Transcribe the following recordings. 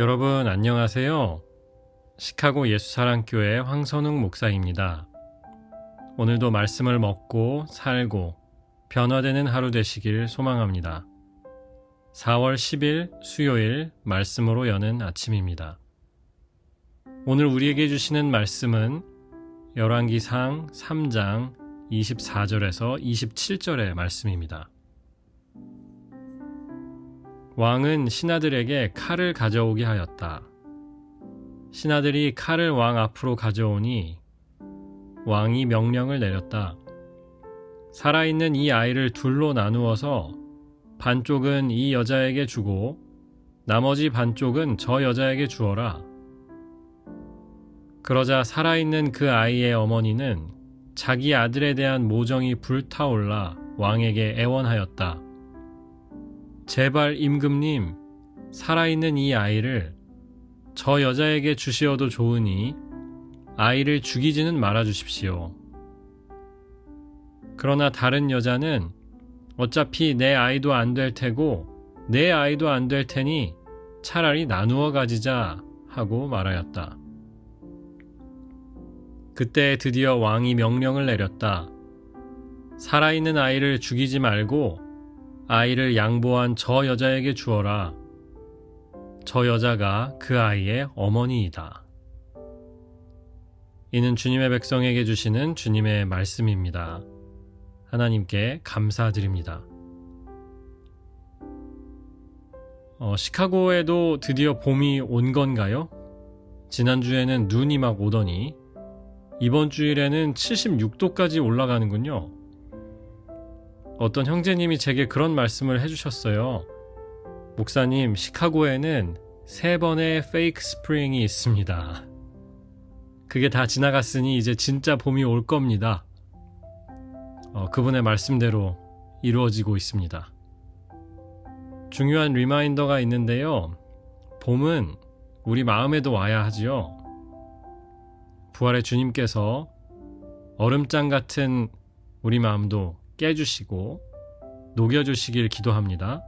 여러분 안녕하세요. 시카고 예수사랑교회 황선웅 목사입니다. 오늘도 말씀을 먹고 살고 변화되는 하루 되시길 소망합니다. 4월 10일 수요일 말씀으로 여는 아침입니다. 오늘 우리에게 주시는 말씀은 열왕기상 3장 24절에서 27절의 말씀입니다. 왕은 신하들에게 칼을 가져오게 하였다. 신하들이 칼을 왕 앞으로 가져오니 왕이 명령을 내렸다. 살아있는 이 아이를 둘로 나누어서 반쪽은 이 여자에게 주고 나머지 반쪽은 저 여자에게 주어라. 그러자 살아있는 그 아이의 어머니는 자기 아들에 대한 모정이 불타올라 왕에게 애원하였다. 제발 임금님, 살아있는 이 아이를 저 여자에게 주시어도 좋으니 아이를 죽이지는 말아 주십시오. 그러나 다른 여자는 어차피 내 아이도 안 될 테고 내 아이도 안 될 테니 차라리 나누어 가지자 하고 말하였다. 그때 드디어 왕이 명령을 내렸다. 살아있는 아이를 죽이지 말고 아이를 양보한 저 여자에게 주어라. 저 여자가 그 아이의 어머니이다. 이는 주님의 백성에게 주시는 주님의 말씀입니다. 하나님께 감사드립니다. 시카고에도 드디어 봄이 온 건가요? 지난주에는 눈이 막 오더니 이번 주일에는 76도까지 올라가는군요. 어떤 형제님이 제게 그런 말씀을 해주셨어요. 목사님, 시카고에는 3번의 페이크 스프링이 있습니다. 그게 다 지나갔으니 이제 진짜 봄이 올 겁니다. 그분의 말씀대로 이루어지고 있습니다. 중요한 리마인더가 있는데요. 봄은 우리 마음에도 와야 하지요. 부활의 주님께서 얼음장 같은 우리 마음도 깨주시고 녹여주시길 기도합니다.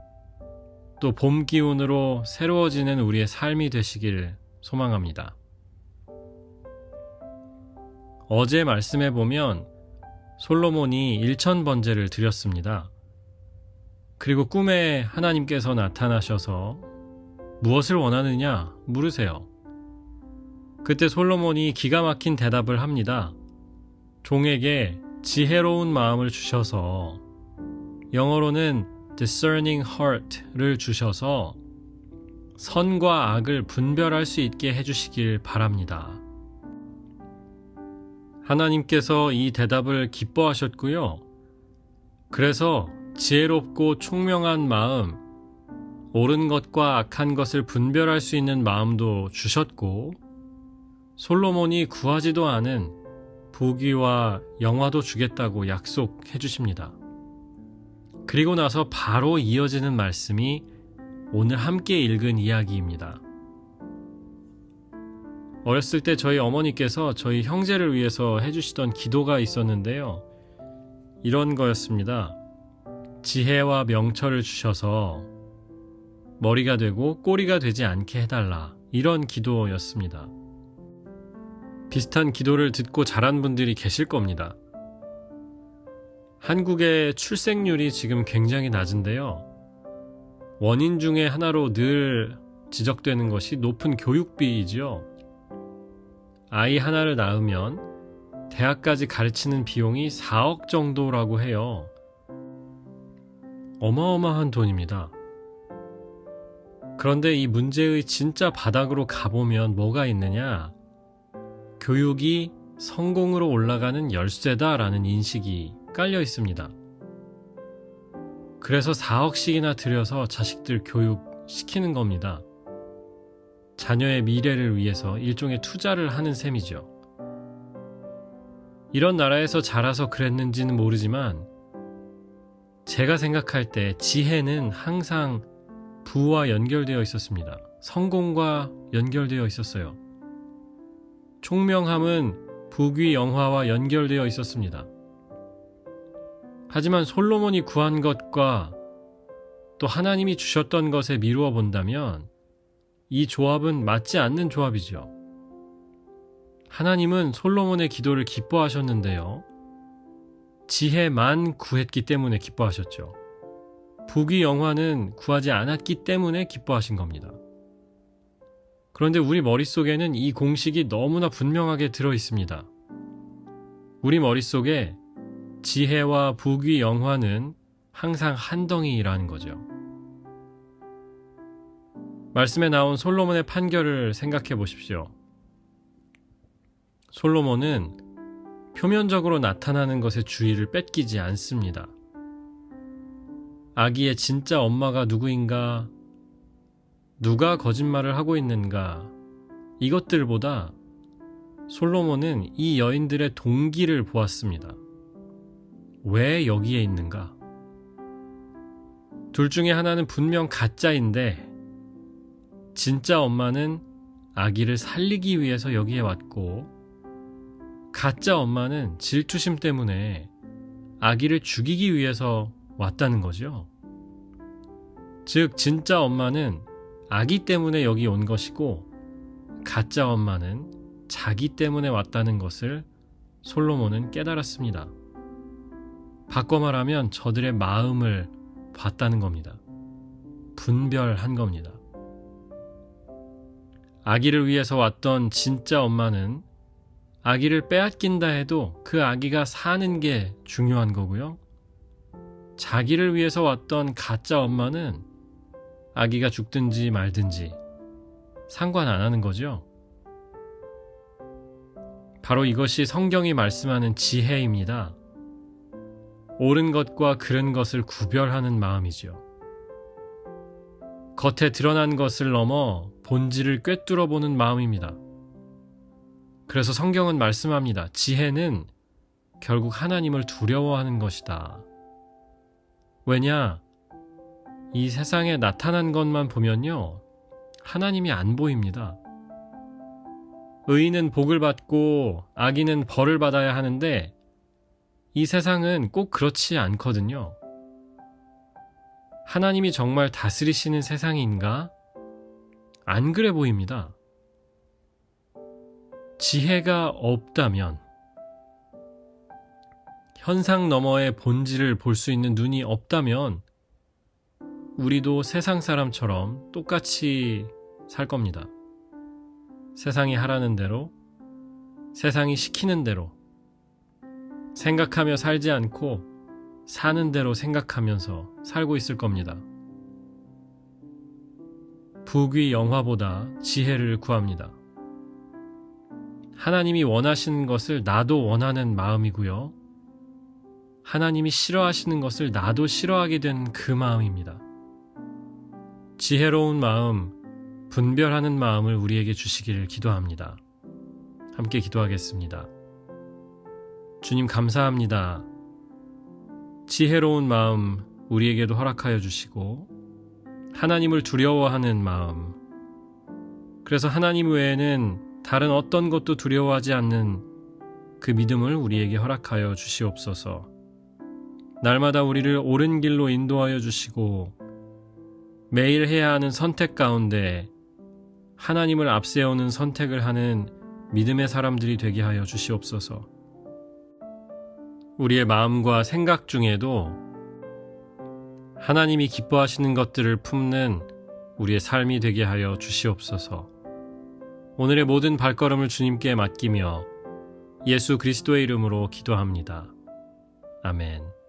또 봄 기운으로 새로워지는 우리의 삶이 되시길 소망합니다. 어제 말씀해 보면 솔로몬이 1000번제를 드렸습니다. 그리고 꿈에 하나님께서 나타나셔서 무엇을 원하느냐 물으세요. 그때 솔로몬이 기가 막힌 대답을 합니다. 종에게 지혜로운 마음을 주셔서, 영어로는 discerning heart를 주셔서 선과 악을 분별할 수 있게 해주시길 바랍니다. 하나님께서 이 대답을 기뻐하셨고요. 그래서 지혜롭고 총명한 마음, 옳은 것과 악한 것을 분별할 수 있는 마음도 주셨고, 솔로몬이 구하지도 않은 부귀와 영화도 주겠다고 약속해 주십니다. 그리고 나서 바로 이어지는 말씀이 오늘 함께 읽은 이야기입니다. 어렸을 때 저희 어머니께서 저희 형제를 위해서 해주시던 기도가 있었는데요. 이런 거였습니다. 지혜와 명철을 주셔서 머리가 되고 꼬리가 되지 않게 해달라. 이런 기도였습니다. 비슷한 기도를 듣고 자란 분들이 계실 겁니다. 한국의 출생률이 지금 굉장히 낮은데요. 원인 중에 하나로 늘 지적되는 것이 높은 교육비이지요. 아이 하나를 낳으면 대학까지 가르치는 비용이 4억 정도라고 해요. 어마어마한 돈입니다. 그런데 이 문제의 진짜 바닥으로 가보면 뭐가 있느냐? 교육이 성공으로 올라가는 열쇠다라는 인식이 깔려 있습니다. 그래서 4억씩이나 들여서 자식들 교육시키는 겁니다. 자녀의 미래를 위해서 일종의 투자를 하는 셈이죠. 이런 나라에서 자라서 그랬는지는 모르지만 제가 생각할 때 지혜는 항상 부와 연결되어 있었습니다. 성공과 연결되어 있었어요. 총명함은 부귀 영화와 연결되어 있었습니다. 하지만 솔로몬이 구한 것과 또 하나님이 주셨던 것에 미루어 본다면 이 조합은 맞지 않는 조합이죠. 하나님은 솔로몬의 기도를 기뻐하셨는데요. 지혜만 구했기 때문에 기뻐하셨죠. 부귀영화는 구하지 않았기 때문에 기뻐하신 겁니다. 그런데 우리 머릿속에는 이 공식이 너무나 분명하게 들어 있습니다. 우리 머릿속에 지혜와 부귀영화는 항상 한 덩이라는 거죠. 말씀에 나온 솔로몬의 판결을 생각해 보십시오. 솔로몬은 표면적으로 나타나는 것에 주의를 뺏기지 않습니다. 아기의 진짜 엄마가 누구인가, 누가 거짓말을 하고 있는가, 이것들보다 솔로몬은 이 여인들의 동기를 보았습니다. 왜 여기에 있는가? 둘 중에 하나는 분명 가짜인데 진짜 엄마는 아기를 살리기 위해서 여기에 왔고, 가짜 엄마는 질투심 때문에 아기를 죽이기 위해서 왔다는 거죠. 즉, 진짜 엄마는 아기 때문에 여기 온 것이고, 가짜 엄마는 자기 때문에 왔다는 것을 솔로몬은 깨달았습니다. 바꿔 말하면 저들의 마음을 봤다는 겁니다. 분별한 겁니다. 아기를 위해서 왔던 진짜 엄마는 아기를 빼앗긴다 해도 그 아기가 사는 게 중요한 거고요. 자기를 위해서 왔던 가짜 엄마는 아기가 죽든지 말든지 상관 안 하는 거죠. 바로 이것이 성경이 말씀하는 지혜입니다. 옳은 것과 그른 것을 구별하는 마음이죠. 겉에 드러난 것을 넘어 본질을 꿰뚫어 보는 마음입니다. 그래서 성경은 말씀합니다. 지혜는 결국 하나님을 두려워하는 것이다. 왜냐? 이 세상에 나타난 것만 보면요, 하나님이 안 보입니다. 의인은 복을 받고 악인은 벌을 받아야 하는데 이 세상은 꼭 그렇지 않거든요. 하나님이 정말 다스리시는 세상인가? 안 그래 보입니다. 지혜가 없다면, 현상 너머의 본질을 볼 수 있는 눈이 없다면 우리도 세상 사람처럼 똑같이 살 겁니다. 세상이 하라는 대로, 세상이 시키는 대로 생각하며 살지 않고 사는 대로 생각하면서 살고 있을 겁니다. 부귀영화보다 지혜를 구합니다. 하나님이 원하시는 것을 나도 원하는 마음이고요. 하나님이 싫어하시는 것을 나도 싫어하게 된 그 마음입니다. 지혜로운 마음, 분별하는 마음을 우리에게 주시기를 기도합니다. 함께 기도하겠습니다. 주님 감사합니다. 지혜로운 마음 우리에게도 허락하여 주시고, 하나님을 두려워하는 마음, 그래서 하나님 외에는 다른 어떤 것도 두려워하지 않는 그 믿음을 우리에게 허락하여 주시옵소서. 날마다 우리를 옳은 길로 인도하여 주시고, 매일 해야 하는 선택 가운데 하나님을 앞세우는 선택을 하는 믿음의 사람들이 되게 하여 주시옵소서. 우리의 마음과 생각 중에도 하나님이 기뻐하시는 것들을 품는 우리의 삶이 되게 하여 주시옵소서. 오늘의 모든 발걸음을 주님께 맡기며 예수 그리스도의 이름으로 기도합니다. 아멘.